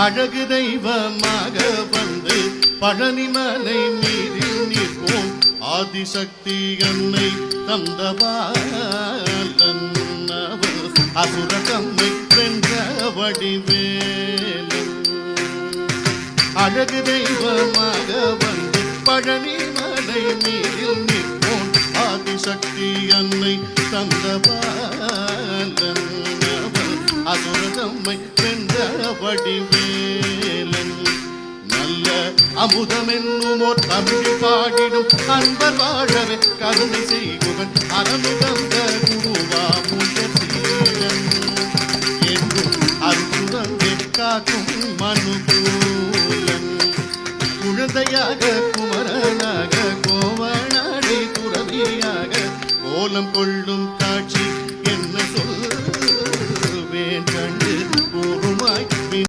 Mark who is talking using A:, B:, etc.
A: அழகு தெய்வமாக வந்து பழனிமலை மீதில் நிற்போம் ஆதிசக்தி அன்னை தந்தபாலன் அசுர தம்மை வென்ற வடிவேலன். அழகு தெய்வமாக வந்து பழனிமலை மீதில் நிற்போம் ஆதிசக்தி அன்னை தந்தபாலன் அசுர தம்மை வென்ற வடிவேலன். நல்ல அமுதம் என்னும் ஓர் தமிழ் பாடிடும் அன்பர் வாழவே கருணை செய்குவன் அறமுதந்த குருவாமுதீரன் என்றும் அற்புதத்தை காக்கும் மனுகூலன். குழந்தையாக குமரனாக கோவனாடை துறவியாக கோலம் கொள்ளும் காட்சி